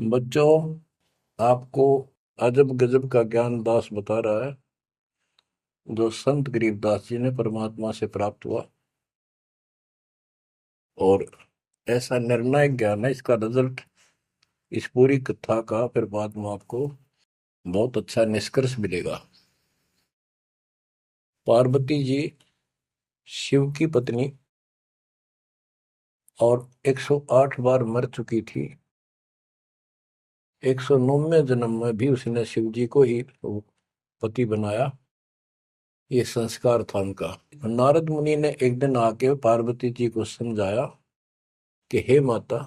बच्चों, आपको अजब गजब का ज्ञान दास बता रहा है जो संत गरीबदास जी ने परमात्मा से प्राप्त हुआ। और ऐसा निर्णायक ज्ञान है, इसका रिजल्ट इस पूरी कथा का फिर बाद में आपको बहुत अच्छा निष्कर्ष मिलेगा। पार्वती जी शिव की पत्नी और 108 बार मर चुकी थी। 109वें जन्म में भी उसने शिव जी को ही पति बनाया। ये संस्कार था उनका। नारद मुनि ने एक दिन आके पार्वती जी को समझाया कि हे माता,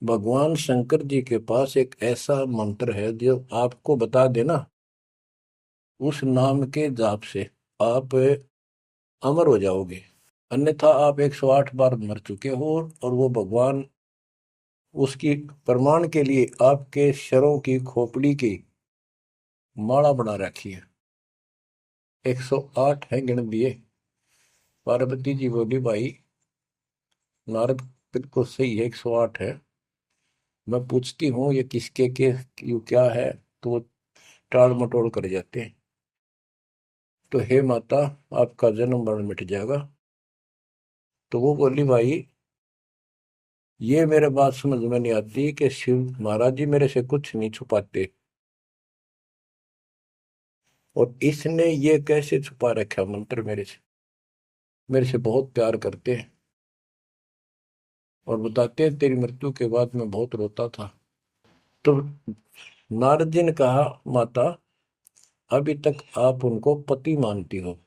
भगवान शंकर जी के पास एक ऐसा मंत्र है जो आपको बता देना, उस नाम के जाप से आप अमर हो जाओगे। अन्यथा आप 108 बार मर चुके हो और वो भगवान उसकी प्रमाण के लिए आपके शरों की खोपड़ी की माला बना रखी है। 108 है गिन दिए। पार्वती जी बोली, भाई नारद बिल्कुल सही है, 108 है। मैं पूछती हूँ ये किसके के यू क्या है, तो वो टाल मटोल कर जाते हैं। तो हे माता, आपका जन्म मरण मिट जाएगा। तो वो बोली, भाई ये मेरे बात समझ में नहीं आती कि शिव महाराज जी मेरे से कुछ नहीं छुपाते, और इसने ये कैसे छुपा रखा मंत्र मेरे से बहुत प्यार करते हैं। और बताते हैं तेरी मृत्यु के बाद मैं बहुत रोता था। तो नारद जी ने कहा, माता अभी तक आप उनको पति मानती हो,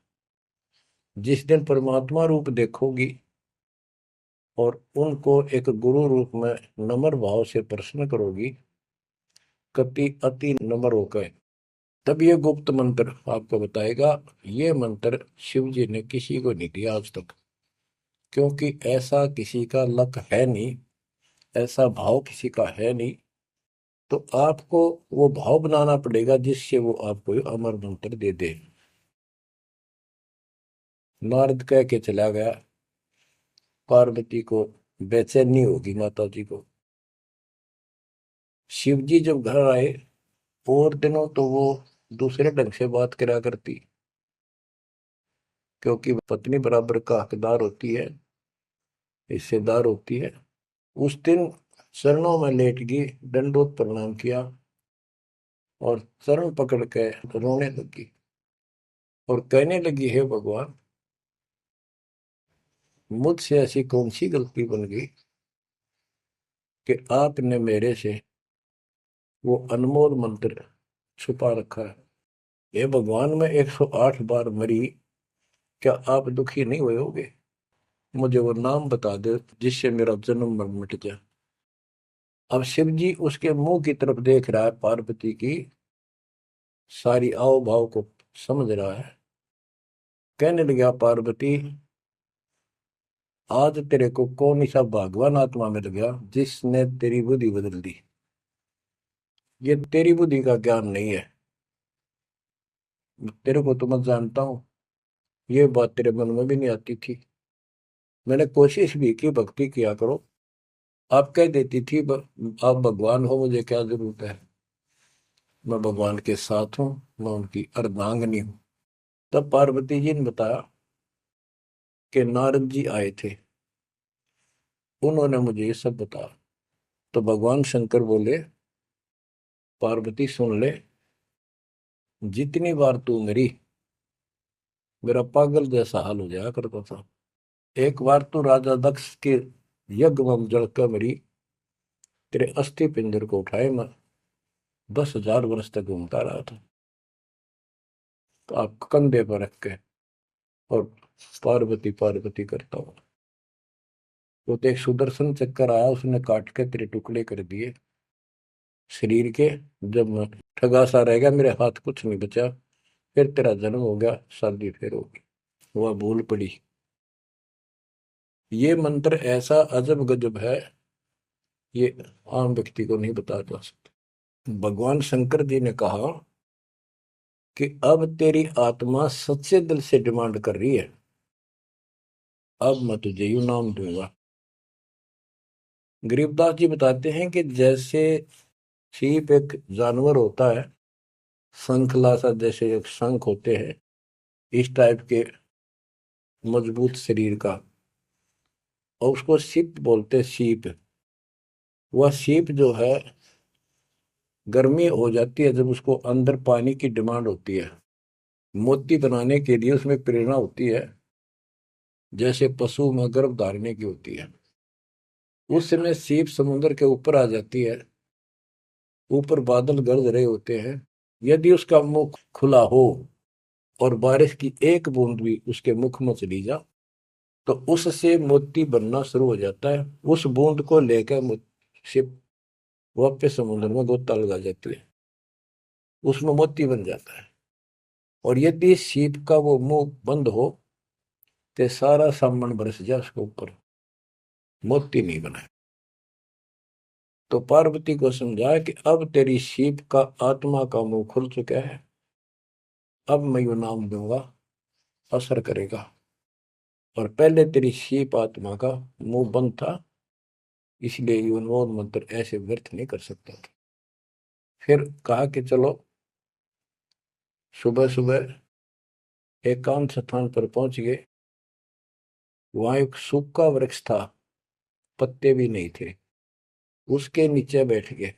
जिस दिन परमात्मा रूप देखोगी और उनको एक गुरु रूप में नम्र भाव से प्रश्न करोगी, कति अति नम्र होकर, तब ये गुप्त मंत्र आपको बताएगा। ये मंत्र शिव जी ने किसी को नहीं दिया आज तक, क्योंकि ऐसा किसी का लक है नहीं, ऐसा भाव किसी का है नहीं। तो आपको वो भाव बनाना पड़ेगा जिससे वो आपको अमर मंत्र दे दे। नारद कह के चला गया। पार्वती को बेचैनी होगी माता जी को। शिव जी जब घर आए और दिनों तो वो दूसरे ढंग से बात करा करती, क्योंकि पत्नी बराबर का हकदार होती है, हिस्सेदार होती है। उस दिन चरणों में लेट गई, दंडोत प्रणाम किया और चरण पकड़ के रोने लगी और कहने लगी, हे भगवान, मुझसे ऐसी कौन सी गलती बन गई कि आपने मेरे से वो अनमोल मंत्र छुपा रखा है। हे भगवान, मैं 108 बार मरी, क्या आप दुखी नहीं हुए होगे? मुझे वो नाम बता दे जिससे मेरा जन्म मरण मिट जाए। अब शिव जी उसके मुंह की तरफ देख रहा है, पार्वती की सारी आओ भाव को समझ रहा है। कहने लगा, पार्वती आज तेरे को कौन सा भगवान आत्मा मिल गया जिसने तेरी बुद्धि बदल दी? ये तेरी बुद्धि का ज्ञान नहीं है। तेरे को तो मैं जानता हूँ, ये बात तेरे मन में भी नहीं आती थी। मैंने कोशिश भी की, भक्ति किया करो। आप कह देती थी, आप भगवान हो, मुझे क्या जरूरत है, मैं भगवान के साथ हूँ, मैं उनकी अर्धांगिनी हूँ। तब पार्वती जी ने बताया कि नारद जी आए थे, उन्होंने मुझे ये सब बताया। तो भगवान शंकर बोले, पार्वती सुन ले, जितनी बार तू मरी मेरा पागल जैसा हाल हो जाया करता था। एक बार तो राजा दक्ष के यज्ञ में जलकर मरी, तेरे अस्थि पिंजर को उठाए मैं 10,000 वर्ष तक घूमता रहा था, तो आप कंधे पर रख के और पार्वती पार्वती करता हूँ। तो एक सुदर्शन चक्कर आया, उसने काट के तेरे टुकड़े कर दिए शरीर के। जब मैं ठगा सा रह गया, मेरे हाथ कुछ नहीं बचा, फिर तेरा जन्म हो गया, शादी फिर होगी। वह भूल पड़ी। ये मंत्र ऐसा अजब गजब है, ये आम व्यक्ति को नहीं बता जा सकता। भगवान शंकर जी ने कहा कि अब तेरी आत्मा सच्चे दिल से डिमांड कर रही है, अब मैं तुझे यू नाम दूंगा। गरीबदास जी बताते हैं कि जैसे सीप एक जानवर होता है, शंखला सा, जैसे एक शंख होते हैं इस टाइप के मजबूत शरीर का, और उसको सीप बोलते हैं, सीप। वह सीप जो है, गर्मी हो जाती है जब उसको अंदर पानी की डिमांड होती है, मोती बनाने के लिए उसमें प्रेरणा होती है, जैसे पशु में गर्भ धारने की होती है। उस समय सीप समुद्र के ऊपर आ जाती है, ऊपर बादल गरज रहे होते हैं, यदि उसका मुख खुला हो और बारिश की एक बूंद भी उसके मुख में चली जा, तो उससे मोती बनना शुरू हो जाता है। उस बूंद को लेकर सिप वापस समुद्र में गोता लगा जाती है, उसमें मोती बन जाता है। और यदि सीप का वो मुंह बंद हो तो सारा सामान बरस जाए उसके ऊपर, मोती नहीं बना। तो पार्वती को समझाया कि अब तेरी सीप का आत्मा का मुंह खुल चुका है, अब मैं यो नाम दूंगा, असर करेगा। और पहले तेरी सीप आत्मा का मुंह बंद था, इसलिए ये उन्मोद मंत्र ऐसे व्यर्थ नहीं कर सकता था। फिर कहा कि चलो, सुबह सुबह एकांत स्थान पर पहुंच गए। वहां एक सूखा वृक्ष था, पत्ते भी नहीं थे, उसके नीचे बैठ गए।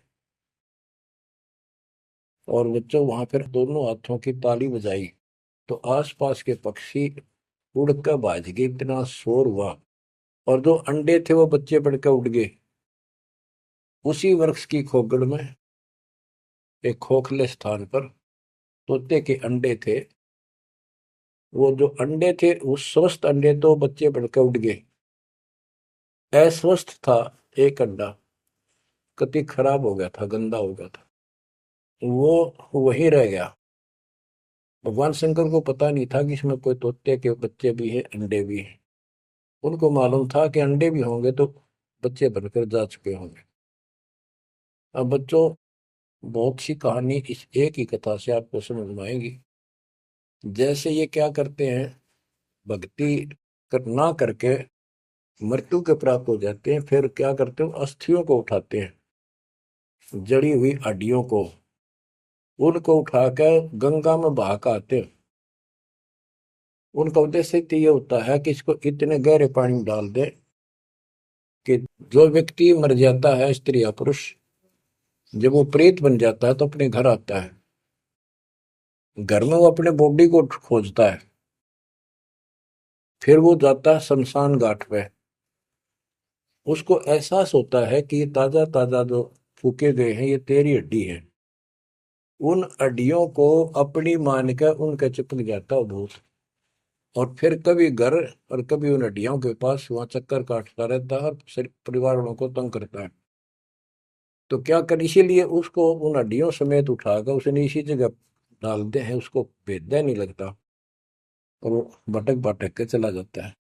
और बच्चों वहां पर दोनों हाथों की ताली बजाई, तो आसपास के पक्षी उड़कर भाज गए, इतना शोर हुआ। और जो अंडे थे वो बच्चे बढ़कर उड़ गए। उसी वृक्ष की खोगड़ में एक खोखले स्थान पर तोते के अंडे थे। वो जो अंडे थे, उस स्वस्थ अंडे तो बच्चे बढ़कर उड़ गए, अस्वस्थ था एक अंडा, कति खराब हो गया था, गंदा हो गया था, वो वहीं रह गया। भगवान शंकर को पता नहीं था कि इसमें कोई तोते के बच्चे भी हैं, अंडे भी हैं। उनको मालूम था कि अंडे भी होंगे तो बच्चे बनकर जा चुके होंगे। अब बच्चों, बहुत सी कहानी इस एक ही कथा से आपको समझ में आएगी। जैसे ये क्या करते हैं, भक्ति ना करके मृत्यु के प्राप्त हो जाते हैं, फिर क्या करते हैं, अस्थियों को उठाते हैं, जड़ी हुई हड्डियों को, उनको उठाकर गंगा में बहा के आते हैं। उनका उद्देश्य तो ये होता है कि इसको इतने गहरे पानी में डाल दे कि जो व्यक्ति मर जाता है, स्त्री या पुरुष, जब वो प्रेत बन जाता है तो अपने घर आता है। घर में वो अपने बॉडी को खोजता है, फिर वो जाता है शमशान घाट पे। उसको एहसास होता है कि ये ताजा ताजा जो फूके गए हैं, ये तेरी हड्डी है। उन हड्डियों को अपनी मान कर उनके चिपक जाता है भूत, और फिर कभी घर और कभी उन हड्डियों के पास वहां चक्कर काटता रहता है और परिवार वालों को तंग करता है। तो क्या कर, इसीलिए उसको उन हड्डियों समेत उठाकर उसने इसी जगह डालते हैं, उसको भेदना नहीं लगता, और वो भटक भटक के चला जाता है।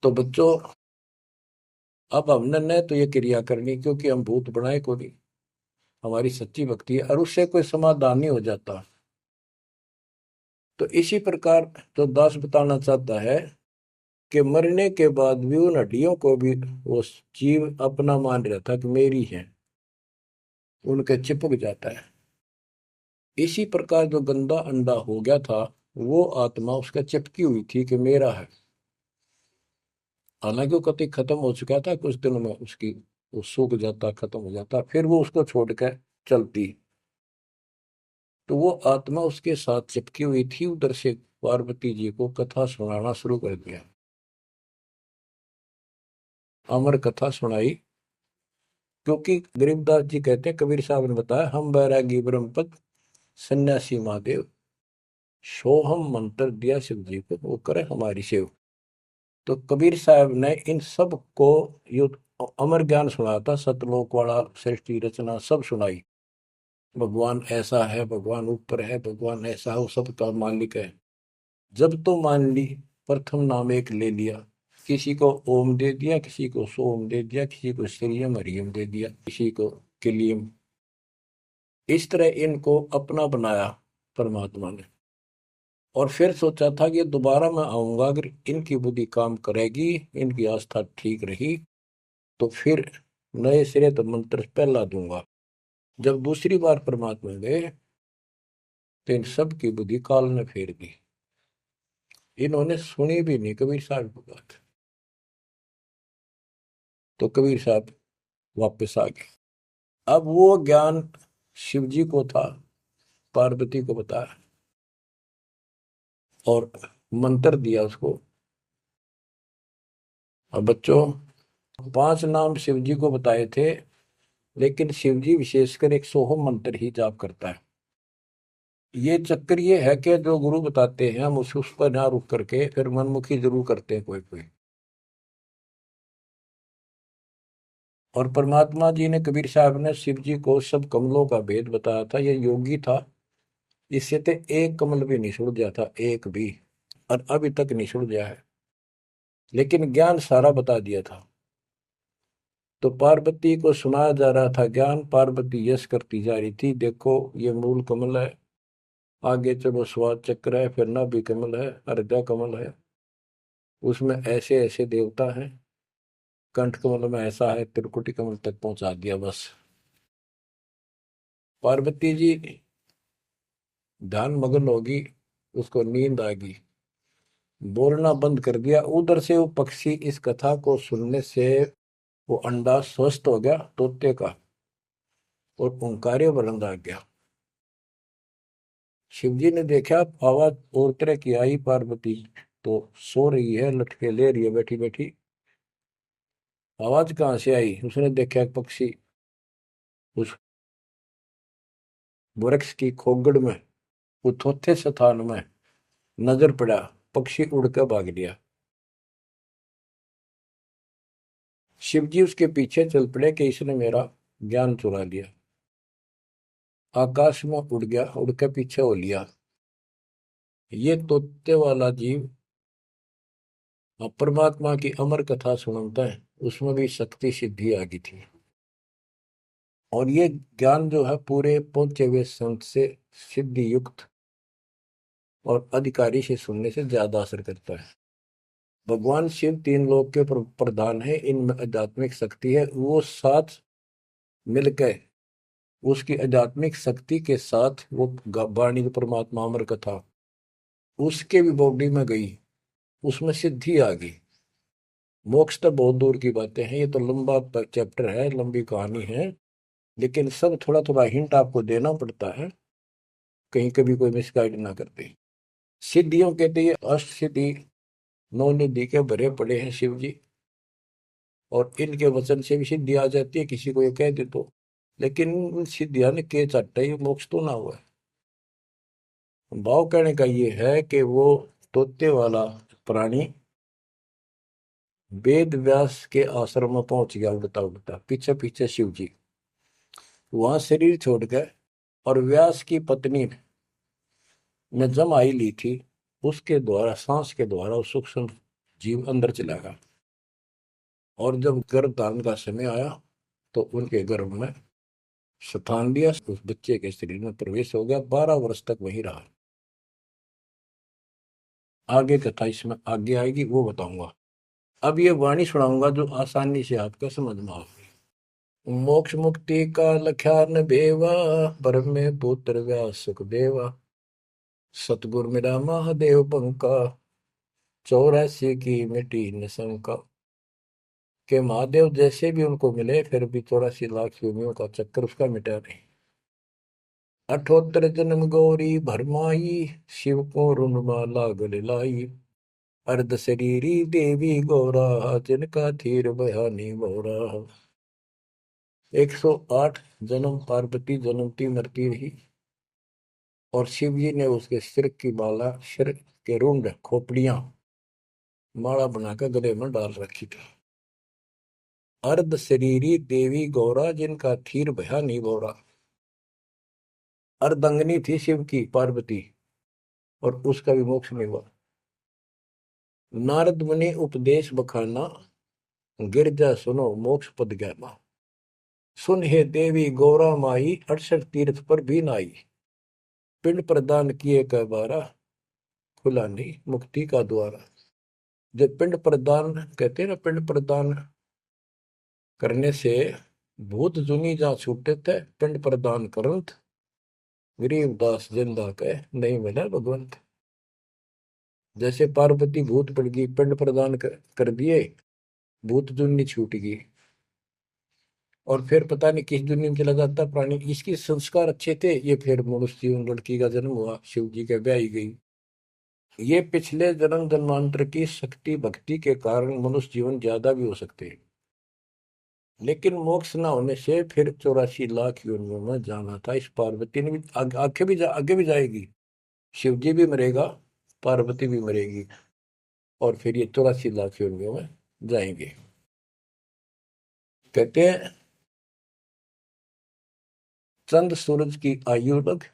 तो बच्चों, अब हमने न तो ये क्रिया करनी, क्योंकि हम भूत बनाए को नहीं, हमारी सच्ची भक्ति है, और उससे कोई समाधान नहीं हो जाता। तो इसी प्रकार तो दास बताना चाहता है कि मरने के बाद भी उन हड्डियों को भी वो जीव अपना मान रहा था कि मेरी है, उनके चिपक जाता है। इसी प्रकार जो गंदा अंडा हो गया था, वो आत्मा उसका चिपकी हुई थी कि मेरा है। हालांकि वो कति खत्म हो चुका था, कुछ दिनों में उसकी वो सूख जाता, खत्म हो जाता, फिर वो उसको छोड़कर चलती। तो वो आत्मा उसके साथ चिपकी हुई थी। उधर से पार्वती जी को कथा सुनाना शुरू कर दिया, अमर कथा सुनाई। क्योंकि गरीबदास जी कहते हैं, कबीर साहब ने बताया, हम बैरागी ब्रह्मपद सन्यासी महादेव, सोहम मंत्र दिया शिव जी को, वो करे हमारी सेव। तो कबीर साहब ने इन सब को यो अमर ज्ञान सुनाया था, सतलोक वाला, सृष्टि रचना सब सुनाई। भगवान ऐसा है, भगवान ऊपर है, भगवान ऐसा है, वो सबका मालिक है। जब तो मान ली, प्रथम नाम एक ले लिया, किसी को ओम दे दिया, किसी को सोम दे दिया, किसी को श्रीयम हरियम दे दिया, किसी को किलियम। इस तरह इनको अपना बनाया परमात्मा ने। और फिर सोचा था कि दोबारा मैं आऊंगा, अगर इनकी बुद्धि काम करेगी, इनकी आस्था ठीक रही, तो फिर नए सिरे तो मंत्र पहला दूंगा। जब दूसरी बार परमात्मा गए तो इन सब की बुद्धि काल ने फेर दी। इन्होंने सुनी भी नहीं कबीर साहब की बात। तो कबीर साहब वापस आ गए। अब वो ज्ञान शिव जी को था, पार्वती को बताया और मंत्र दिया उसको। अब बच्चों, 5 नाम शिव जी को बताए थे, लेकिन शिव जी विशेषकर 100 मंत्र ही जाप करता है। ये चक्कर ये है कि जो गुरु बताते हैं हम उस पर ना रुक करके फिर मनमुखी जरूर करते हैं कोई कोई। और परमात्मा जी ने, कबीर साहब ने शिव जी को सब कमलों का भेद बताया था। ये योगी था, इससे तो एक कमल भी नहीं सुलझा था, एक भी, और अभी तक नहीं सुलझा है। लेकिन ज्ञान सारा बता दिया था। तो पार्वती को सुनाया जा रहा था ज्ञान, पार्वती यश करती जा रही थी, देखो ये मूल कमल है, आगे चलो स्वाद चक्र है, फिर नाभि कमल है, अर्धा कमल है, उसमें ऐसे ऐसे देवता हैं, कंठ कमल में ऐसा है, त्रिकुटी कमल तक पहुंचा दिया बस। पार्वती जी ध्यान मग्न होगी, उसको नींद आ गई, बोलना बंद कर दिया। उधर से वो पक्षी इस कथा को सुनने से वो अंडा स्वस्थ हो गया तोते का, और ओंकार्य बुलंद आ गया। शिवजी ने देखा आवाज और तरह की आई, पार्वती तो सो रही है, लटके ले रही है बैठी बैठी, आवाज कहाँ से आई? उसने देखा एक पक्षी उस वृक्ष की खोगड़ में, उथोथे स्थान में नजर पड़ा, पक्षी उड़ कर भाग लिया। शिवजी उसके पीछे चल पड़े कि इसने मेरा ज्ञान चुरा लिया। आकाश में उड़ गया, उड़ के पीछे हो लिया। ये तोते वाला जीव परमात्मा की अमर कथा सुनता है, उसमें भी शक्ति सिद्धि आ गई थी। और ये ज्ञान जो है पूरे पहुंचे हुए संत से सिद्धि युक्त और अधिकारी से सुनने से ज्यादा असर करता है। भगवान शिव 3 लोक के प्रधान है, इनमें आध्यात्मिक शक्ति है, वो साथ मिलकर उसकी आध्यात्मिक शक्ति के साथ वो वाणी जो परमात्मा अमर कथा उसके भी बॉडी में गई, उसमें सिद्धि आ गई। मोक्ष तो बहुत दूर की बातें हैं, ये तो लंबा चैप्टर है, लंबी कहानी है, लेकिन सब थोड़ा थोड़ा हिंट आपको देना पड़ता है, कहीं कभी कोई मिसगाइड ना करते। सिद्धियों कहते ये अष्ट सिद्धि 9 निधि के भरे पड़े हैं शिव जी, और इनके वचन से भी सिद्धि आ जाती है, किसी को ये कह दे तो। लेकिन उन सिद्धियां ने के चाटा ही मोक्ष तो ना हुआ है। भाव कहने का ये है कि वो तोते वाला प्राणी वेद व्यास के आश्रम में पहुंच गया, उड़ता उड़ता पीछे पीछे शिव जी, वहां शरीर छोड़ गए। और व्यास की पत्नी ने जमाई ली थी, उसके द्वारा सांस के द्वारा वो सूक्ष्म जीव अंदर चला गया। और जब गर्भ धारण का समय आया तो उनके गर्भ में स्थान लिया, उस बच्चे के शरीर में प्रवेश हो गया, 12 वर्ष तक वहीं रहा। आगे कथा इसमें आगे आएगी, वो बताऊंगा। अब ये वाणी सुनाऊंगा जो आसानी से आपका समझ में आएगी। मोक्ष मुक्ति का लख्यान बेवा, ब्रह्म में पुत्र व्यास सुखदेवा, सतगुर मेरा महादेव पंका, 84 की मिटी निशंका। के महादेव जैसे भी उनको मिले फिर भी 84 लाख योनियों का चक्कर उसका मिटा नहीं। 78 जन्म गौरी भरमाई, शिव को रुनमाला गले लाई, अर्ध शरीरी देवी गौरा, जिनका थीर बयानी मोरा। 108 जन्म पार्वती जन्मती मरती रही, और शिव जी ने उसके सिर की माला, सिर के रुंड खोपड़ियां माला बनाकर गले में डाल रखी थी। अर्ध शरीरी देवी गौरा, जिनका थीर बयानी मोरा। अर्धंगनी थी शिव की पार्वती, और उसका भी मोक्ष नहीं हुआ। नारद मुनि उपदेश बखाना, गिरजा सुनो मोक्ष पद ज्ञाना। सुन हे देवी गौरा माई, 68 तीर्थ पर भी नाई, पिंड प्रदान किए कह बारा, खुला नहीं मुक्ति का द्वारा। जब पिंड प्रदान कहते हैं ना, पिंड प्रदान करने से भूत जुनी जा छूटे थे, पिंड प्रदान करंत गरीबदास जिंदा के नहीं मिला भगवंत। जैसे पार्वती भूत पड़ गई, पिंड प्रदान कर दिए, भूत जुनी छूट गई, और फिर पता नहीं किस दुनिया में चला जाता प्राणी। इसके संस्कार अच्छे थे, ये फिर मनुष्य जीवन, लड़की का जन्म हुआ, शिव जी के ब्याह गई। ये पिछले जन्म जन्मांतर की शक्ति भक्ति के कारण मनुष्य जीवन ज्यादा भी हो सकते हैं, लेकिन मोक्ष ना होने से फिर 84 लाख योनियों में जाना था। इस पार्वती ने भी आगे भी जाएगी, शिव जी भी मरेगा, पार्वती भी मरेगी, और फिर ये 84 लाख योनियों में जाएंगे। कहते हैं चंद सूरज की आयु लग,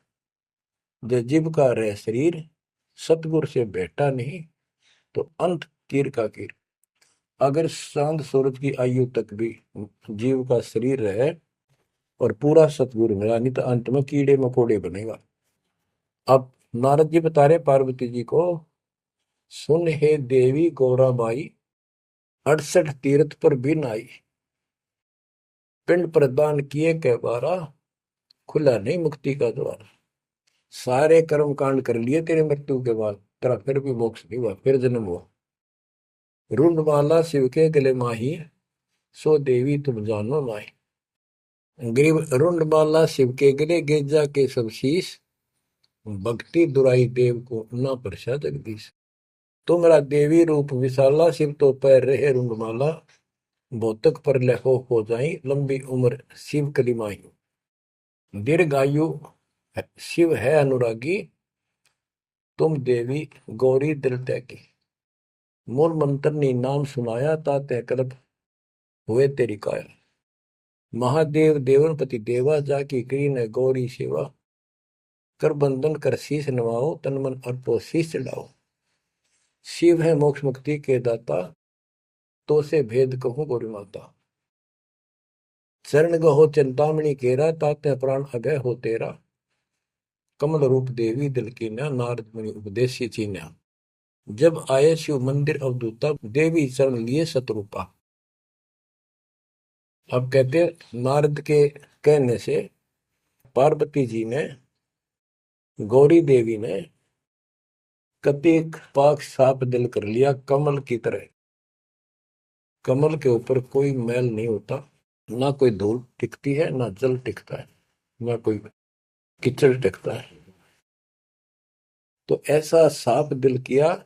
जो जीव का रह शरीर, सतगुरु से बैठा नहीं तो अंत कीर का कीर। अगर चांद सूरज की आयु तक भी जीव का शरीर रहे और पूरा सतगुरु मिला, नहीं तो अंत में कीड़े मकोड़े बनेगा। अब नारद जी बता रहे पार्वती जी को, सुन हे देवी गौरा बाई, 68 तीर्थ पर बिन आई, पिंड प्रदान किए के बारा, खुला नहीं मुक्ति का द्वार। सारे कर्म कांड कर लिए तेरे मृत्यु के बाद, तेरा फिर भी मोक्ष नहीं हुआ, फिर जन्म हुआ। रुंडमाला शिव के गले माही, सो देवी तुम जानो माही। ग्रीव रुंडमाला शिव के गले, गेजा के सब शीश, भक्ति दुराई देव को ना परसा जगदीश। तुमरा देवी रूप विशाला, शिव तो पैर रहे रुंडमाला, भौतक पर लहो हो जाई, लंबी उम्र शिव कलिमाही। दीर्घायु शिव है अनुरागी, तुम देवी गौरी दिल त्यागी। मूल मंत्र ने नाम सुनाया, ताते कल्प हुए तेरी काया। महादेव देवनपति देवा, जाकी करी न गौरी सेवा, कर बंधन कर शीश नवाओ, तन मन अर्पो शीश चढ़ाओ। शिव है मोक्ष मुक्ति के दाता, तो से भेद कहूं गौरी माता। चरण गहो चिंतामणि केरा, ताते प्राण अभय हो तेरा। कमल रूप देवी दिल की न्या, नारद मुनि उपदेशी चीन्या। जब आए शिव मंदिर अवधूता, देवी चरण लिए शत्रुपा। अब कहते नारद के कहने से पार्वती जी ने, गौरी देवी ने कतिक पाक साफ दिल कर लिया, कमल की तरह। कमल के ऊपर कोई मैल नहीं होता, ना कोई धूल टिकती है, ना जल टिकता है, ना कोई कीचड़ टिकता है। तो ऐसा साफ दिल किया,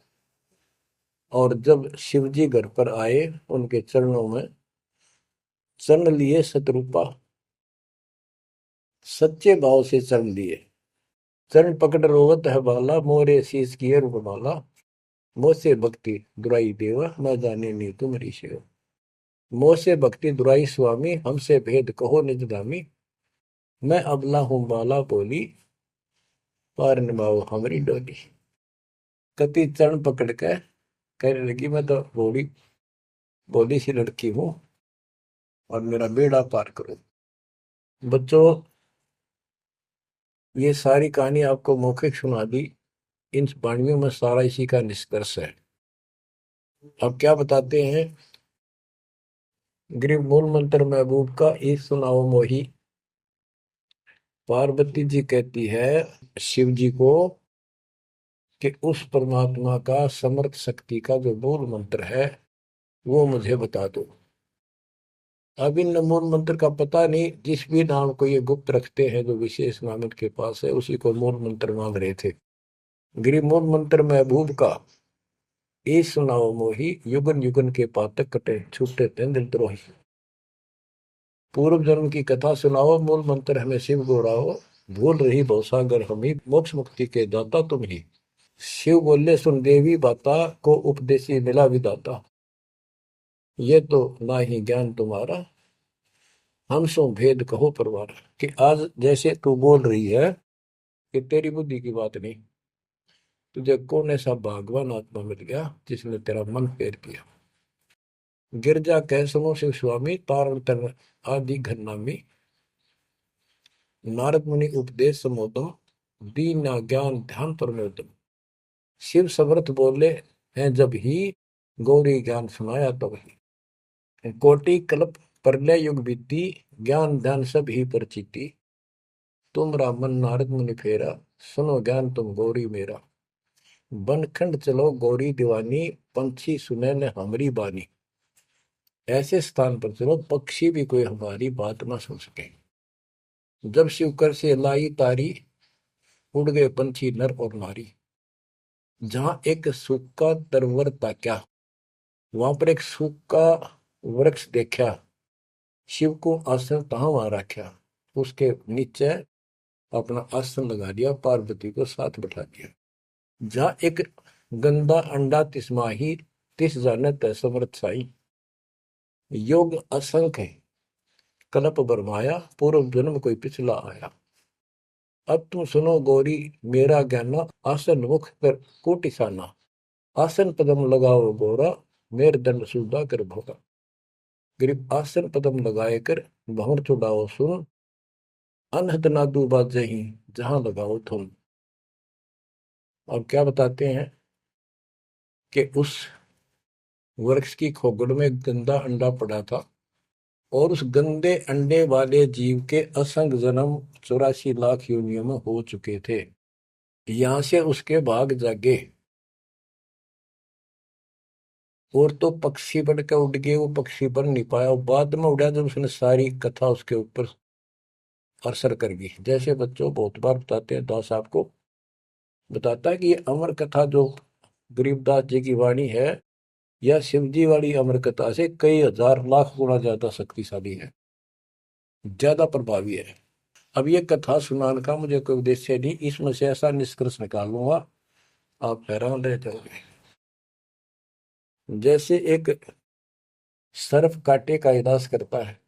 और जब शिव जी घर पर आए, उनके चरणों में चरण लिए शत्रुपा, सच्चे भाव से चरण लिए। चरण पकड़ रोवत है बाला, मोरे शीश किए रूपमाला। मोसे भक्ति दुराई देवा, न जाने नी तुम्हारी सेवा। मोसे भक्ति दुराई स्वामी, हमसे भेद कहो निज दामी। मैं अबला हूं बाला बोली, पार निभाओ हमारी डोली। कति चरण पकड़ के कहने लगी, मैं तो बोली बोली सी लड़की हूं, और मेरा बेड़ा पार करो। बच्चों, ये सारी कहानी आपको मौखिक सुना दी, इन वाणियों में सारा इसी का निष्कर्ष है। अब क्या बताते हैं, गृह मूल मंत्र महबूब का एक सुनाओ मोही। पार्वती जी कहती है शिव जी को कि उस परमात्मा का समर्थ शक्ति का जो मूल मंत्र है वो मुझे बता दो। अब इन मूल मंत्र का पता नहीं, जिस भी नाम को ये गुप्त रखते हैं, जो विशेष नाम इनके पास है, उसी को मूल मंत्र मांग रहे थे। गिरी मूल मंत्र महबूब का ए सुनाओ मोही, युगन युगन के पातक कटे, छूटे तें दिल द्रोही। पूर्व जन्म की कथा सुनाओ, मूल मंत्र हमें शिव गोराओ, भूल रही भवसागर हमी, मोक्ष मुक्ति के दाता तुम ही। शिव बोले सुन देवी बाता, को उपदेशी मिला विदाता। ये तो ना ही ज्ञान तुम्हारा, हम सो भेद कहो परवार। कि आज जैसे तू बोल रही है कि तेरी बुद्धि की बात नहीं, तुझे कौन ऐसा भगवान आत्मा मिल गया जिसने तेरा मन फेर किया। गिरजा कह सुनो शिव स्वामी, तारण तर आदि घरनामी। नारद मुनि उपदेश समोदम, दीन ज्ञान ध्यान परमोदम। शिव समर्थ बोले हैं जब ही, गौरी ज्ञान सुनाया तब ही। कोटि कल्प प्रलय युग बीती, ज्ञान ध्यान सब ही परचिति। तुमरा मन नारद मुनि फेरा, सुनो ज्ञान तुम गौरी मेरा। बनखंड चलो गौरी दीवानी, पंछी सुने न हमारी बानी। ऐसे स्थान पर चलो पक्षी भी कोई हमारी बात ना सुन सके। जब शिवकर से लाई तारी, उड़ गए पंछी नर और नारी। जहां एक सूखा तरवर ताक्या, वहां पर एक सूखा वृक्ष देखा। शिव को आसन तहां वहां रखा, उसके नीचे अपना आसन लगा दिया, पार्वती को साथ बैठा दिया। जहां एक गंदा अंडा तिसमाही, तिस जाने तय समर्थ साई। योग असंख्य कल्प बरमाया, पूर्व जन्म कोई पिछला आया। अब तुम सुनो गौरी मेरा ज्ञाना, आसन मुख कर कोटिसाना। आसन पदम लगाओ गौरा, मेर दंड सुधा कर भोगा। गरीब आसन पदम लगाए कर भंवर चुड़ाओ सुन। अनहद नादू बाजे ही, जहां लगाओ तुम। और क्या बताते हैं कि उस वृक्ष की खोगड़ में गंदा अंडा पड़ा था, और उस गंदे अंडे वाले जीव के असंख्य जन्म 84 लाख योनियों में हो चुके थे। यहां से उसके भाग जागे, और तो पक्षी बन के उड़ गए, वो पक्षी बन नहीं पाया। और बाद में उड़ा जब उसने सारी कथा उसके ऊपर असर कर गई। जैसे बच्चों बहुत बार बताते हैं, दास आपको बताता है कि ये अमर कथा जो गरीबदास जी की वाणी है, यह शिव जी वाली अमर कथा से कई हजार लाख गुना ज्यादा शक्तिशाली है, ज्यादा प्रभावी है। अब ये कथा सुनाने का मुझे कोई उद्देश्य नहीं, इसमें से ऐसा निष्कर्ष निकालूंगा आप हैरान रह जाओगे। जैसे एक सर्प कांटे का इलाज करता है,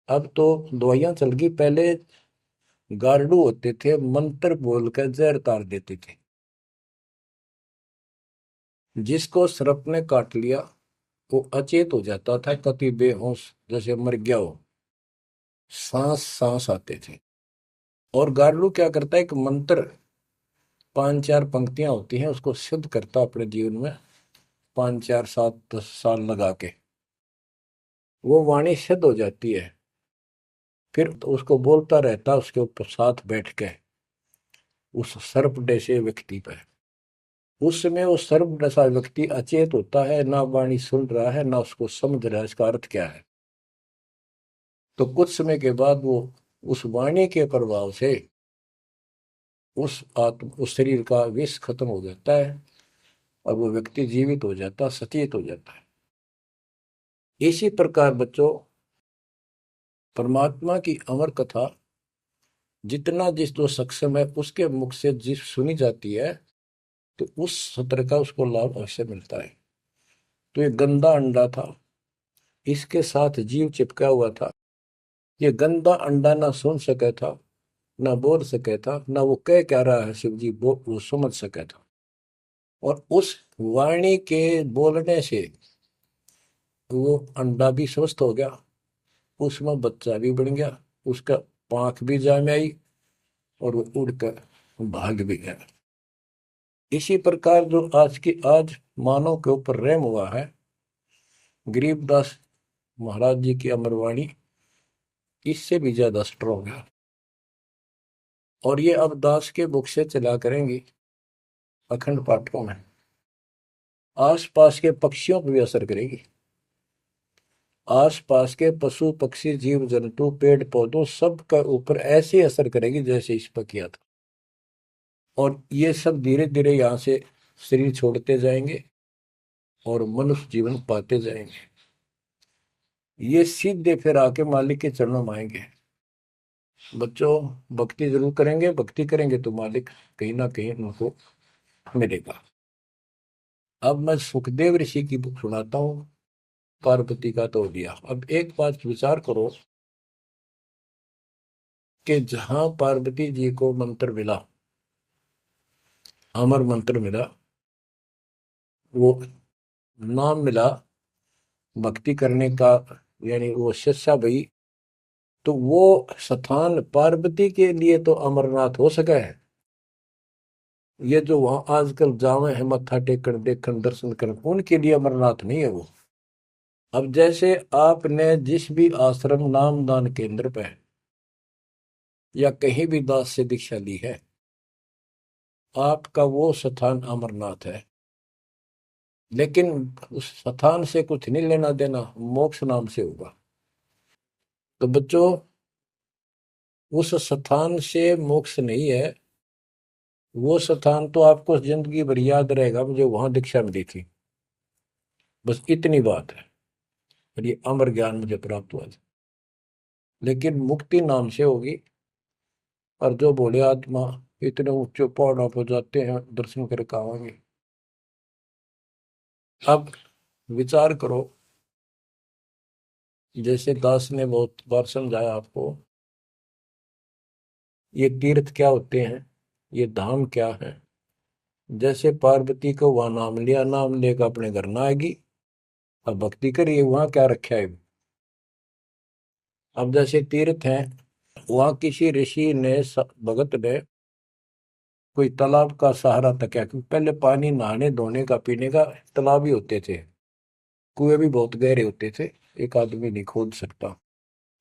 अब तो दवाइयां चल गई, पहले गार्डू होते थे, मंत्र बोलकर जहर तार देते थे। जिसको सर्प ने काट लिया वो अचेत हो जाता था, कति बेहोश जैसे मर गया हो, सांस सांस आते थे। और गार्डू क्या करता है, एक मंत्र 5-4 पंक्तियां होती हैं, उसको सिद्ध करता अपने जीवन में, 5 4 7 10 साल लगा के वो वाणी सिद्ध हो जाती है। फिर तो उसको बोलता रहता उसके ऊपर साथ बैठ के उस सर्प जैसे व्यक्ति पर। उस समय वो सर्प जैसा व्यक्ति अचेत होता है, ना वाणी सुन रहा है, ना उसको समझ रहा है इसका अर्थ क्या है। तो कुछ समय के बाद वो उस वाणी के प्रभाव से उस शरीर का विष खत्म हो जाता है, और वो व्यक्ति जीवित हो जाता, सचेत हो जाता है। इसी प्रकार बच्चों, परमात्मा की अमर कथा जितना जिस जो सक्षम है उसके मुख से जिस सुनी जाती है, तो उस सत्र का उसको लाभ अवश्य मिलता है। तो ये गंदा अंडा था, इसके साथ जीव चिपका हुआ था। ये गंदा अंडा ना सुन सका था, ना बोल सके था, ना वो कह क्या रहा है शिव जी वो समझ सका था। और उस वाणी के बोलने से वो अंडा भी स्वस्थ हो गया, उसमें बच्चा भी बन गया, उसका पांख भी जाम आई, और वो उड़कर भाग भी गया। इसी प्रकार जो आज मानव के ऊपर रहम हुआ है, गरीबदास महाराज जी की अमरवाणी इससे भी ज्यादा स्ट्रॉन्ग है। और ये अब दास के बुक से चला करेंगी अखंड पाठकों में, आसपास के पक्षियों पर भी असर करेगी। आसपास के पशु पक्षी जीव जंतु पेड़ पौधों सब का ऊपर ऐसे असर करेगी जैसे इस पर किया था। और ये सब धीरे धीरे यहाँ से शरीर छोड़ते जाएंगे और मनुष्य जीवन पाते जाएंगे। ये सीधे फिर आके मालिक के चरणों में आएंगे। बच्चों, भक्ति जरूर करेंगे, भक्ति करेंगे तो मालिक कहीं ना कहीं उनको मिलेगा। अब मैं सुखदेव ऋषि की बुक सुनाता हूँ, पार्वती का तो दिया। अब एक बात विचार करो कि जहां पार्वती जी को मंत्र मिला, अमर मंत्र मिला, वो नाम मिला भक्ति करने का, यानी वो शिक्षा भई, तो वो स्थान पार्वती के लिए तो अमरनाथ हो सका है। ये जो वहां आजकल जावे हैं मत्था टेकन देखन दर्शन करन, उनके लिए अमरनाथ नहीं है वो। अब जैसे आपने जिस भी आश्रम नाम दान केंद्र पे या कहीं भी दास से दीक्षा ली है, आपका वो स्थान अमरनाथ है, लेकिन उस स्थान से कुछ नहीं लेना देना, मोक्ष नाम से होगा। तो बच्चों, उस स्थान से मोक्ष नहीं है। वो स्थान तो आपको जिंदगी भर याद रहेगा, मुझे वहां दीक्षा मिली थी, बस इतनी बात है, और ये अमर ज्ञान मुझे प्राप्त हुआ था। लेकिन मुक्ति नाम से होगी। और जो बोले आत्मा इतने ऊंचे पहाड़ों पर जाते हैं दर्शन करके आवांगे, अब विचार करो। जैसे दास ने बहुत बार समझाया आपको, ये तीर्थ क्या होते हैं, ये धाम क्या है। जैसे पार्वती को वहां नाम लिया, नाम लेकर अपने घर ना आएगी, अब भक्ति करिए, वहां क्या रखा है। अब जैसे तीर्थ हैं, वहां किसी ऋषि ने भगत ने कोई तालाब का सहारा तकिया, क्योंकि पहले पानी नहाने धोने का पीने का तालाब ही होते थे, कुएं भी बहुत गहरे होते थे, एक आदमी नहीं खोद सकता।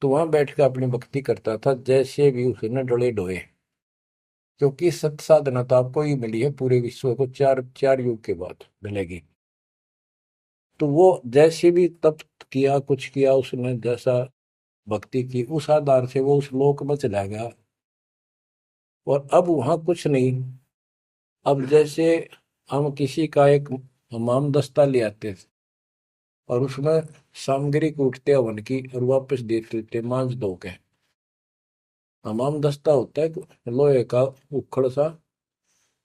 तो वहां बैठ कर अपनी भक्ति करता था, जैसे भी उसे न डले डोए। क्योंकि सत साधना तो आपको ही मिली है, पूरे विश्व को चार चार युग के बाद मिलेगी। तो वो जैसे भी तप किया, कुछ किया उसने, जैसा भक्ति की, उस आधार से वो उस लोक में चला गया। और अब वहां कुछ नहीं। अब जैसे हम किसी का एक हमाम दस्ता ले आते थे, और उसमें सामग्री कूटते हवन की और वापस दे देते मांझ धो के। हमाम दस्ता होता है लोहे का उखड़ सा,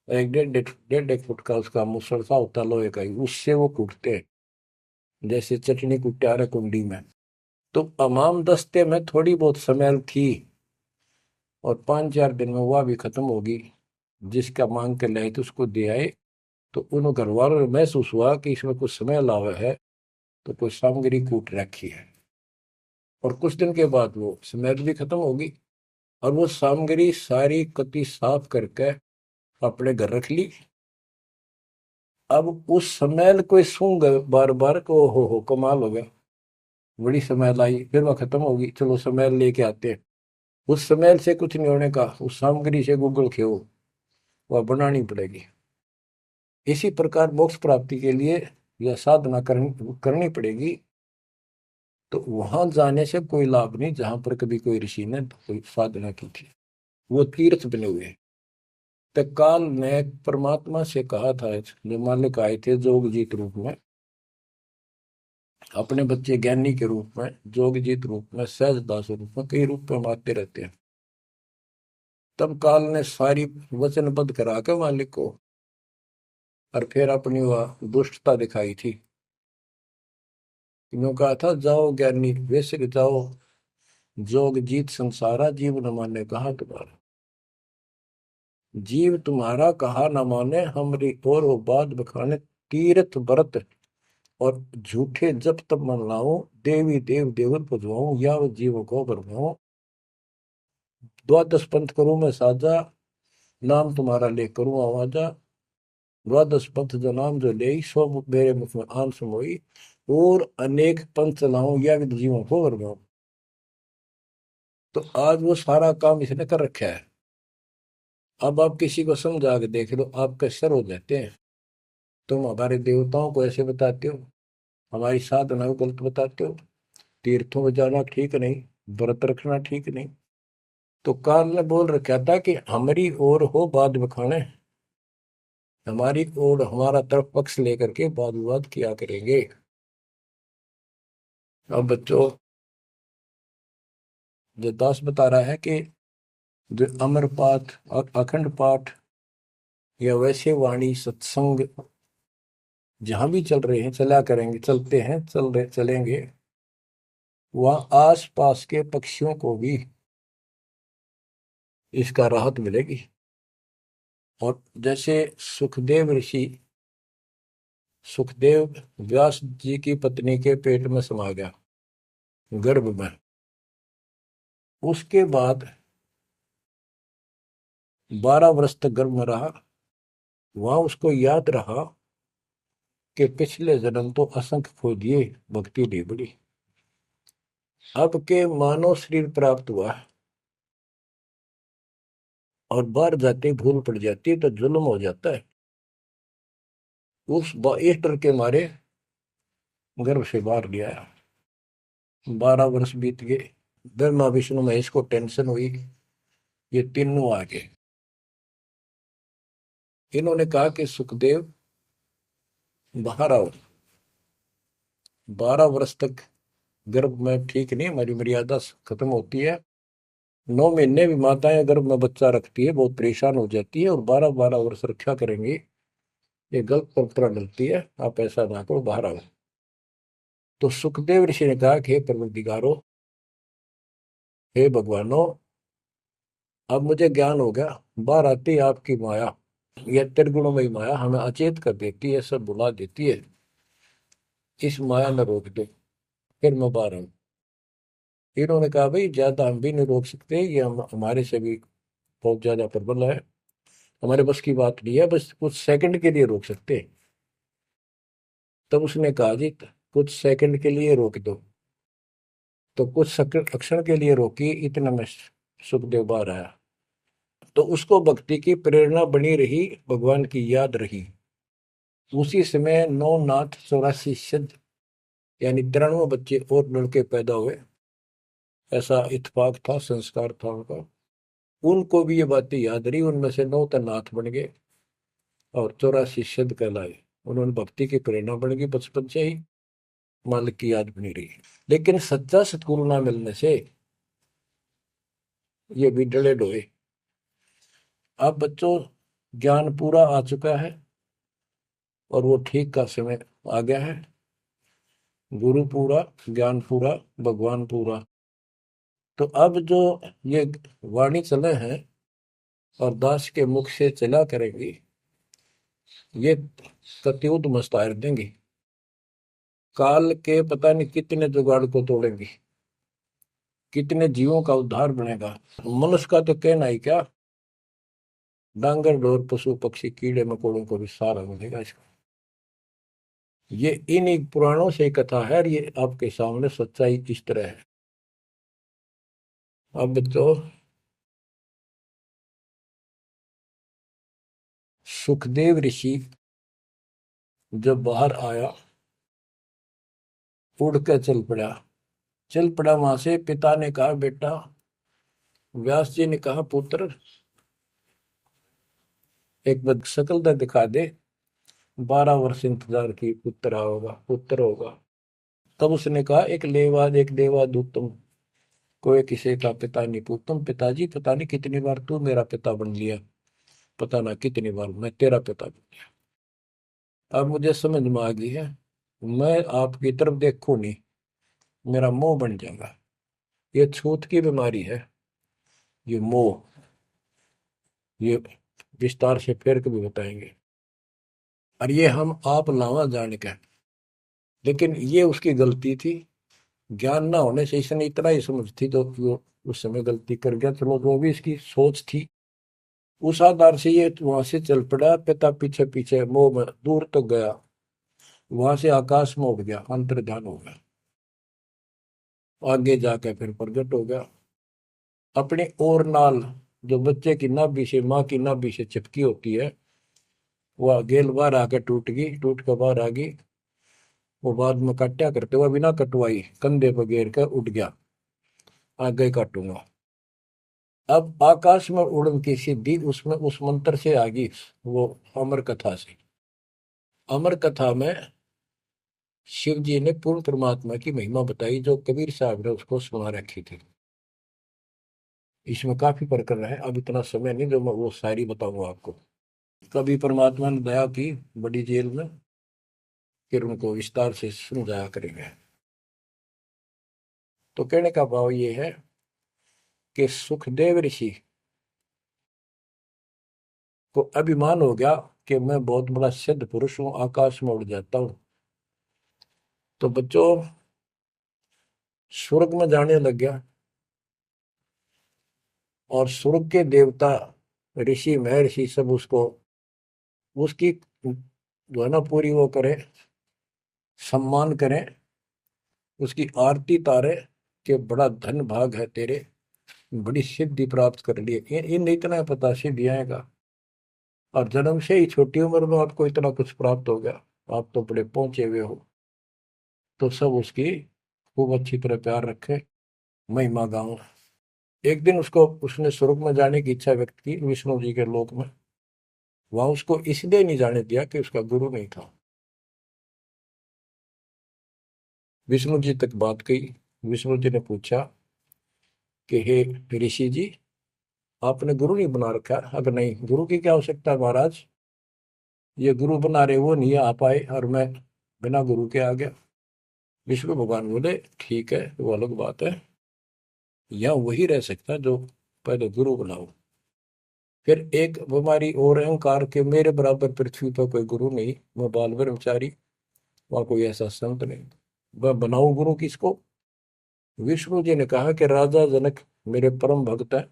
एक डेढ़ एक फुट का उसका मुसड़ सा होता है लोहे का ही, उससे वो कूटते हैं, जैसे चटनी कुटा रहे कुंडी में। तो हमाम दस्ते में थोड़ी बहुत स्मेल थी, और 5-4 दिन में वह भी खत्म होगी। जिसका मांग के लाए तो उसको दे आए, तो उन घर वालों ने महसूस हुआ कि इसमें कुछ स्मेल आवा है, तो कोई सामग्री कूट रखी है। और कुछ दिन के बाद वो स्मेल भी खत्म होगी, और वो सामग्री सारी कति साफ करके अपने घर रख ली। अब उस स्मेल को सूंघ बार बार को, हो कमाल हो गया, बड़ी स्मेल आई, फिर वह खत्म होगी, चलो स्मेल लेके आते हैं। उस स्मेल से कुछ नहीं होने का, उस सामग्री से गूगल खेओ, वह बनानी पड़ेगी। इसी प्रकार मोक्ष प्राप्ति के लिए यह साधना करनी पड़ेगी। तो वहां जाने से कोई लाभ नहीं जहां पर कभी कोई ऋषि ने कोई साधना की थी, वो तीर्थ बने हुए हैं। तत्काल ने परमात्मा से कहा था, जो मालिक आए थे जोग जीत रूप में, अपने बच्चे ज्ञानी के रूप में, जोग जीत रूप में, सहज दास रूप में, कई रूप में आते रहते हैं। तब काल ने सारी वचनबद्ध करा के मालिक को, और फिर अपनी वह दुष्टता दिखाई थी। यूं कहा था, जाओ ज्ञानी वैसे जाओ, जोग जीत संसारा, जीव न माने कहा तुम्हारा। जीव तुम्हारा कहा न माने, हमरी और हो बात बखाने। तीर्थ व्रत और झूठे जब तब मन लाऊं, देवी देव देवर पुजवाऊं, या वो जीव को बरमाऊं। द्वादश पंथ करूं मैं साजा, नाम तुम्हारा ले करूं आवाजा। द्वादश पंथ जो नाम जो ले, सो मेरे मुख में आन समोई। और अनेक पंथ चलाऊं, या विद जीवों को बरमाऊं। तो आज वो सारा काम इसने कर रखा है। अब आप किसी को समझा के देख लो, आपके सर हो जाते हैं। तुम हमारे देवताओं को ऐसे बताते हो, हमारी साधना को गलत बताते हो, तीर्थों में जाना ठीक नहीं, व्रत रखना ठीक नहीं। तो काल ने बोल रखा था कि हमारी ओर हो बात बखाने, हमारी ओर हमारा तरफ पक्ष लेकर के वाद विवाद किया करेंगे। अब बच्चों, जो दास बता रहा है कि जो अमर पाठ, अखंड पाठ, या वैसे वाणी सत्संग जहां भी चल रहे हैं, चला करेंगे, चलते हैं, चल रहे चलेंगे, वहां आस पास के पक्षियों को भी इसका राहत मिलेगी। और जैसे सुखदेव ऋषि, सुखदेव व्यास जी की पत्नी के पेट में समा गया, गर्भ में। उसके बाद 12 वर्ष तक गर्भ में रहा। वहां उसको याद रहा कि पिछले जन्म तो असंख्य खो दिए, भक्ति नहीं बड़ी। अब के मानव शरीर प्राप्त हुआ और बाहर जाते ही भूल पड़ जाती है तो जुल्म हो जाता है। इस डर के मारे गर्भ से बाहर लिया। 12 वर्ष बीत गए। ब्रह्मा विष्णु महेश को टेंशन हुई, ये तीनों आ गए। इन्होंने कहा कि सुखदेव बाहर आओ। 12 वर्ष तक गर्भ में ठीक नहीं, हमारी मर्यादा खत्म होती है। 9 महीने भी माताएं गर्भ में बच्चा रखती है, बहुत परेशान हो जाती है, और 12-12 वर्ष रक्षा करेंगी, ये गलत परंपरा डलती है, आप ऐसा ना करो, बाहर आओ। तो सुखदेव ऋषि ने कहा कि हे परवरदिगारो, हे भगवानो, अब मुझे ज्ञान हो गया। बाहर आती आपकी माया, यह त्रिगुणमयी माया हमें अचेत कर देती है, सब बुला देती है। इस माया ने रोक दो, फिर मैं बाहर आऊं। इन्होंने कहा भाई ज्यादा हम भी नहीं रोक सकते, ये हमारे से भी बहुत ज्यादा प्रबल है, हमारे बस की बात नहीं है, बस कुछ सेकंड के लिए रोक सकते हैं। तब उसने कहा जी कुछ सेकंड के लिए रोक दो। तो कुछ क्षण के लिए रोकी, इतना में सुखदेव बाहर आया। तो उसको भक्ति की प्रेरणा बनी रही, भगवान की याद रही। उसी समय 9 नाथ 84 यानी 93 बच्चे और लड़के पैदा हुए। ऐसा इत्तेफाक था, संस्कार था उनका। उनको भी ये बातें याद रही, उनमें से 9 तो नाथ बन गए और 84 कहलाए। उन्होंने भक्ति की प्रेरणा बन गई, बचपन से ही मालिक की याद बनी रही। लेकिन सच्चा सतगुरु ना मिलने से ये भी डले डोए। अब बच्चों ज्ञान पूरा आ चुका है और वो ठीक का समय आ गया है। गुरु पूरा, ज्ञान पूरा, भगवान पूरा। तो अब जो ये वाणी चले हैं और दास के मुख से चला करेंगी, ये कतियुद्ध मस्तार देंगी। काल के पता नहीं कितने जुगाड़ को तोड़ेंगी, कितने जीवों का उद्धार बनेगा। मनुष्य का तो कहना ही क्या, डांगर डोर पशु पक्षी कीड़े मकोड़ों को भी सहारा मिलेगा इसका। ये इन पुराणों से कथा है, ये आपके सामने सच्चाई इस तरह है। अब तो सुखदेव ऋषि जब बाहर आया, उड़ कर चल पड़ा वहां से। पिता ने कहा बेटा, व्यास जी ने कहा पुत्र, एक बार शकल तो दिखा दे। 12 वर्ष इंतजार की, पुत्र होगा। तब उसने कहा एक लेवा दूतम, कोई किसी का पिता नहीं पूतम। पिताजी पता नहीं कितनी बार तू मेरा पिता बन लिया, पता ना कितनी बार मैं तेरा पिता बन लिया। अब मुझे समझ में आ गई है, मैं आपकी तरफ देखूं नहीं, मेरा मोह बन जाएगा। ये छूत की बीमारी है, ये मोह। ये विस्तार से फिर कभी बताएंगे। और ये हम आप लावा जान के, लेकिन ये उसकी गलती थी। ज्ञान ना होने से इसने इतना ही समझ थी तो वो उस समय गलती कर गया। चलो जो भी इसकी सोच थी, उस आधार से ये वहां से चल पड़ा। पिता पीछे पीछे मोह में दूर तक गया, वहां से आकाश में उड़ गया, अंतर ध्यान हो गया। आगे जाके फिर प्रकट हो गया। अपनी और नाल जो बच्चे की नाभि से, माँ की नाभि से चिपकी होती है, वह गेल बाहर आकर टूट गई, टूट कर बाहर आ गई। वो बाद में काटा करते हुए बिना कटवाई कंधे पर घेर कर उठ गया, आगे काटूंगा। अब आकाश में उड़न की सिद्धि उसमें उस मंत्र से आ गई, वो अमर कथा से। अमर कथा में शिव जी ने पूर्ण परमात्मा की महिमा बताई, जो कबीर साहब ने उसको सुना रखी थी। इसमें काफी प्रकरण है, अब इतना समय नहीं जो मैं वो शायरी बताऊंगा आपको। कभी परमात्मा ने दया की बड़ी जेल में, फिर उनको विस्तार से समझाया करेंगे। तो कहने का भाव ये है कि सुखदेव ऋषि को अभिमान हो गया कि मैं बहुत बड़ा सिद्ध पुरुष हूं, आकाश में उड़ जाता हूं। तो बच्चों स्वर्ग में जाने लग गया, और स्वर्ग के देवता ऋषि महर्षि सब उसको, उसकी जो है ना पूरी वो करे, सम्मान करें, उसकी आरती तारे कि बड़ा धन भाग है तेरे, बड़ी सिद्धि प्राप्त कर ली। इन इतना पता सिद्धियां का, और जन्म से ही छोटी उम्र में आपको इतना कुछ प्राप्त हो गया, आप तो बड़े पहुंचे हुए हो। तो सब उसकी खूब अच्छी तरह प्यार रखे, महिमा गाओ। एक दिन उसको उसने स्वर्ग में जाने की इच्छा व्यक्त की, विष्णु जी के लोक में। वहां उसको इसलिए नहीं जाने दिया कि उसका गुरु नहीं था। विष्णु जी तक बात गई। विष्णु जी ने पूछा कि हे ऋषि जी, आपने गुरु नहीं बना रखा? अगर नहीं, गुरु की क्या आवश्यकता है महाराज, ये गुरु बना रहे वो नहीं आ पाए और मैं बिना गुरु के आ गया। विष्णु भगवान बोले ठीक है, वो अलग बात है, यहाँ वही रह सकता जो पहले गुरु बनाओ। फिर एक बीमारी और अहंकार के, मेरे बराबर पृथ्वी पर कोई गुरु नहीं, मैं बाल ब्रह्मचारी, वहां कोई ऐसा संत नहीं, वह बनाओ गुरु किसको? विष्णु जी ने कहा कि राजा जनक मेरे परम भक्त है,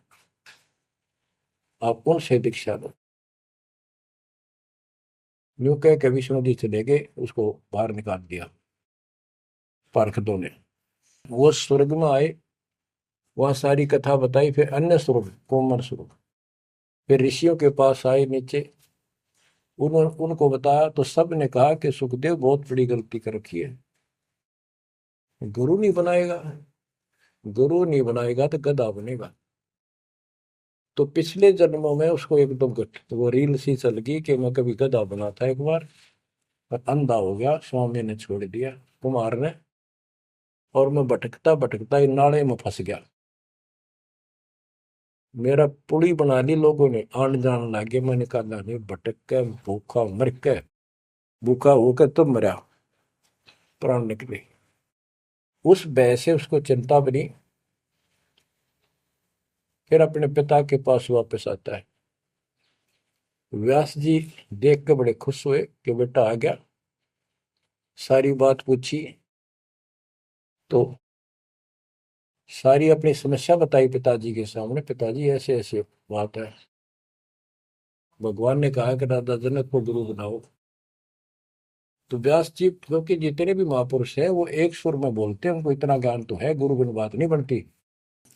आप उनसे दीक्षा लो। यूं कह के विष्णु जी चले गए, उसको बाहर निकाल दिया पार्षदों ने। वो स्वर्ग में आए, वहां सारी कथा बताई। फिर अन्य स्वर्ग, कोमर स्वर्ग, फिर ऋषियों के पास आए नीचे, उनको बताया तो सब ने कहा कि सुखदेव बहुत बड़ी गलती कर रखी है, गुरु नहीं बनाएगा, गुरु नहीं बनाएगा तो गधा बनेगा। तो पिछले जन्मों में उसको एकदम गट वो रील सी चल गई कि मैं कभी गधा बना था एक बार, और अंधा हो गया, स्वामी ने छोड़ दिया, कुमार ने, और मैं भटकता भटकता इन नाले में फंस गया। मेरा पुड़ी बना ली लोगों ने, आन जान लागे, मैंने कहा नहीं, भटक के भूखा मर के, भूखा होकर तो मरा, प्राण निकले। उस भय से उसको चिंता बनी। फिर अपने पिता के पास वापस आता है। व्यास जी देख के बड़े खुश हुए कि बेटा आ गया। सारी बात पूछी तो सारी अपनी समस्या बताई पिताजी के सामने। पिताजी ऐसे ऐसे बात है, भगवान ने कहा कि राजा जनक को गुरु बनाओ। तो व्यास जी, क्योंकि जितने भी महापुरुष हैं वो एक सुर में बोलते हैं, उनको इतना ज्ञान तो है, गुरु बिन बात नहीं बनती।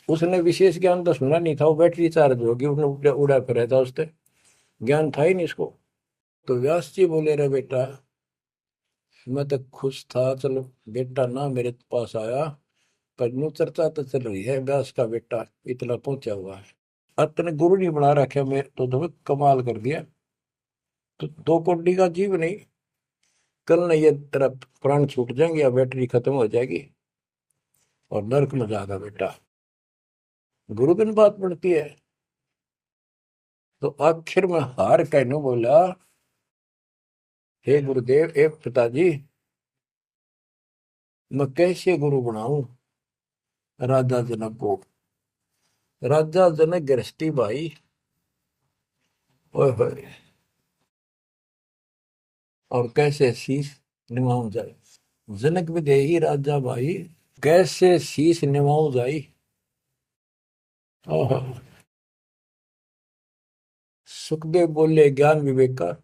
उसने विशेष ज्ञान तो सुना नहीं था, वो बैटरी चार्ज होगी, उसने उड़ा उड़ा फिर था, उससे ज्ञान था ही नहीं इसको। तो व्यास जी बोले रे बेटा, मैं तो खुश था, चलो बेटा ना मेरे पास आया, पर यूं चर्चा तो चल रही है व्यास का बेटा इतना पहुंचा हुआ है, अब तने गुरु नहीं बना रखा, मैं तो तुम्हें कमाल कर दिया। तो दो कोड़ी का जीव नहीं, कल नहीं ये तेरा प्राण छूट जाएंगे या बैटरी खत्म हो जाएगी और नरक में जाएगा बेटा, गुरु बिन बात पड़ती है। तो आखिर में हार कहने बोला, हे गुरुदेव, हे पिताजी, मैं कैसे गुरु बनाऊं राजा जनक को? राजा जनक गृहस्थी भाई, ओए होए, और कैसे शीश निभाऊं जाए, जनक विदेही राजा भाई, कैसे शीश निभाऊं जाई। ओहो। सुखदेव बोले ज्ञान विवेक का,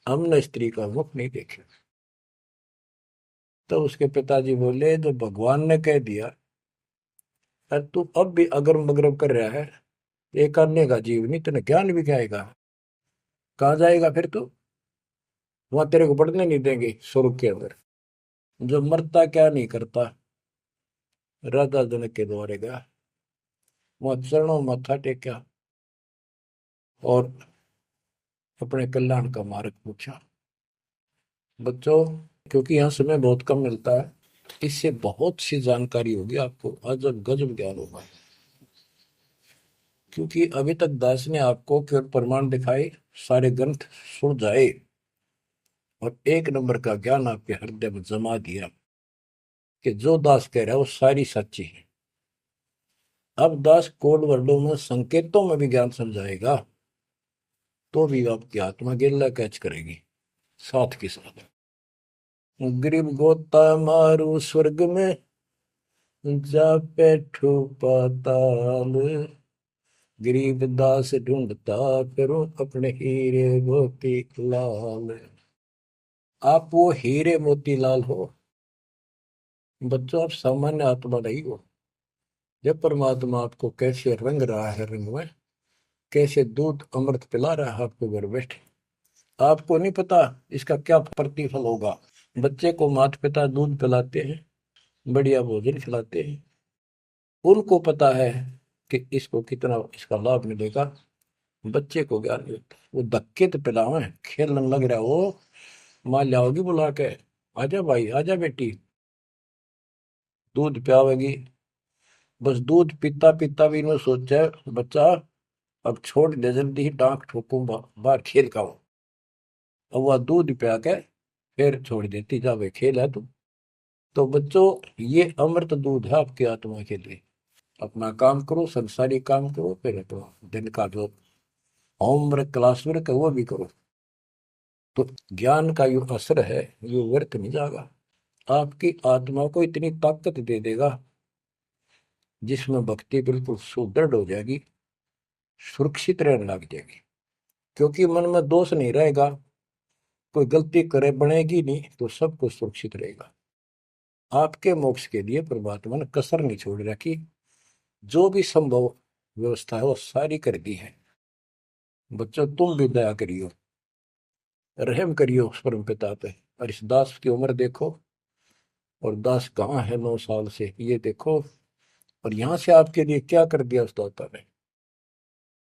हमने स्त्री का मुख नहीं देखा। तो उसके पिताजी बोले जो भगवान ने कह दिया, अरे तू अब भी अगर मगरब कर रहा है, एक अन्य का जीव नहीं, तेने ज्ञान भी क्या आएगा, कहाँ जाएगा फिर तू? वहां तेरे को पढ़ने नहीं देंगे स्वर्ग के अंदर। जो मरता क्या नहीं करता, राजा जनक के द्वारे गया, वहां चरणों में मत्था टेका और अपने कल्याण का मार्ग पूछा। बच्चों, क्योंकि यहाँ समय बहुत कम मिलता है, इससे बहुत सी जानकारी होगी आपको, अजब गजब ज्ञान होगा। क्योंकि अभी तक दास ने आपको केवल प्रमाण दिखाए, सारे ग्रंथ सुलझाए और एक नंबर का ज्ञान आपके हृदय में जमा दिया कि जो दास कह रहा है वो सारी सच्ची है। अब दास कोड वर्डों में, संकेतों में भी ज्ञान समझाएगा, तो भी आपकी आत्मा गिल्ला कैच करेगी साथ के साथ। गरीब गोता मारू स्वर्ग में, जा बैठो पाताल, गरीब दास ढूंढता फिरो अपने हीरे मोती लाल। आप वो हीरे मोतीलाल हो। बच्चों, आप सामान्य आत्मा नहीं हो। जब परमात्मा आपको कैसे रंग रहा है, रंग में कैसे दूध अमृत पिला रहा है आपको घर बैठे, आपको नहीं पता इसका क्या प्रतिफल होगा। बच्चे को माता पिता दूध पिलाते हैं, बढ़िया भोजन खिलाते हैं, उनको पता है कि इसको कितना इसका लाभ मिलेगा। बच्चे को ज्ञान नहीं होता, वो धक्के तो पिलावे, खेलने लग रहा हो, माँ लाओगी बुला के, आजा भाई आजा बेटी, दूध पियावेगी। बस दूध पीता पीता भी इन्होंने सोचा है, बच्चा अब छोड़ दे जल्दी ही, डांक ठोकूं बाहर खेल का हूं। अब वह दूध पिया के फिर छोड़ देती, जा वे खेल है तू। तो बच्चों, ये अमृत दूध है आपकी आत्मा के लिए। अपना काम करो, संसारी काम करो, फिर तो दिन का जो होमवर्क क्लास वर्क है वो भी करो। तो ज्ञान का जो असर है ये व्यर्थ नहीं जाएगा, आपकी आत्मा को इतनी ताकत दे देगा जिसमें भक्ति बिल्कुल सुदृढ़ हो जाएगी, सुरक्षित रहने लग जाएगी। क्योंकि मन में दोष नहीं रहेगा, कोई गलती करे बनेगी नहीं, तो सब कुछ सुरक्षित रहेगा। आपके मोक्ष के लिए परमात्मा ने कसर नहीं छोड़ रखी, जो भी संभव व्यवस्था है वो सारी कर दी है। बच्चों, तुम भी दया करियो, रहम करियो उस परम पिता पे। और इस दास की उम्र देखो, और दास कहाँ है 9 साल से, ये देखो। और यहां से आपके लिए क्या कर दिया उस दाता ने,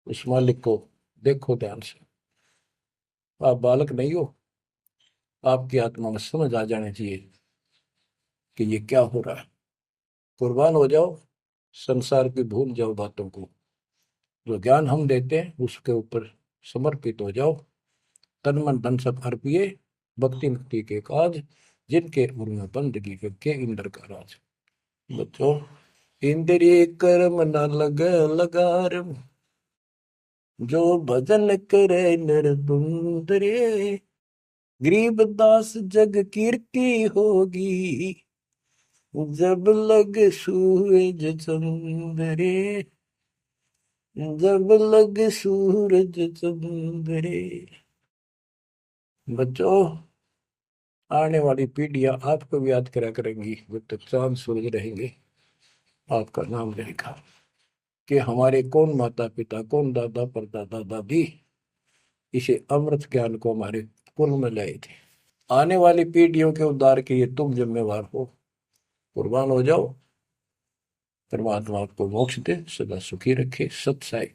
उस मालिक को देखो ध्यान से। आप बालक नहीं हो, आपकी आत्मा में समझ आ जानी चाहिए कि ये क्या हो रहा है। कुर्बान हो जाओ, संसार की भूल जाओ बातों को, जो ज्ञान हम देते हैं उसके ऊपर समर्पित हो जाओ। तन मन धन सब अर्पिए, भक्ति मुक्ति के काज, जिनके उर में बंदगी के इंद्र का राज। बच्चों, इंद्रिय कर्म न लग लगार, जो भजन करे नर सुंदरे, गरीब दास जग कीर्ति होगी, जब लग सूरज चंद्रे, जब लग सूरज चंद्रे। बच्चों, आने वाली पीढ़ियां आपको भी याद करा करेंगी, जब तक चांद सूरज रहेंगे आपका नाम रहेगा कि हमारे कौन माता पिता, कौन दादा परदादा दादी इसे अमृत ज्ञान को हमारे कुल में लाए थे। आने वाली पीढ़ियों के उद्धार के लिए तुम जिम्मेवार हो, कुर्बान हो जाओ। परमात्मा आपको मोक्ष दे, सदा सुखी रखे। सत साई।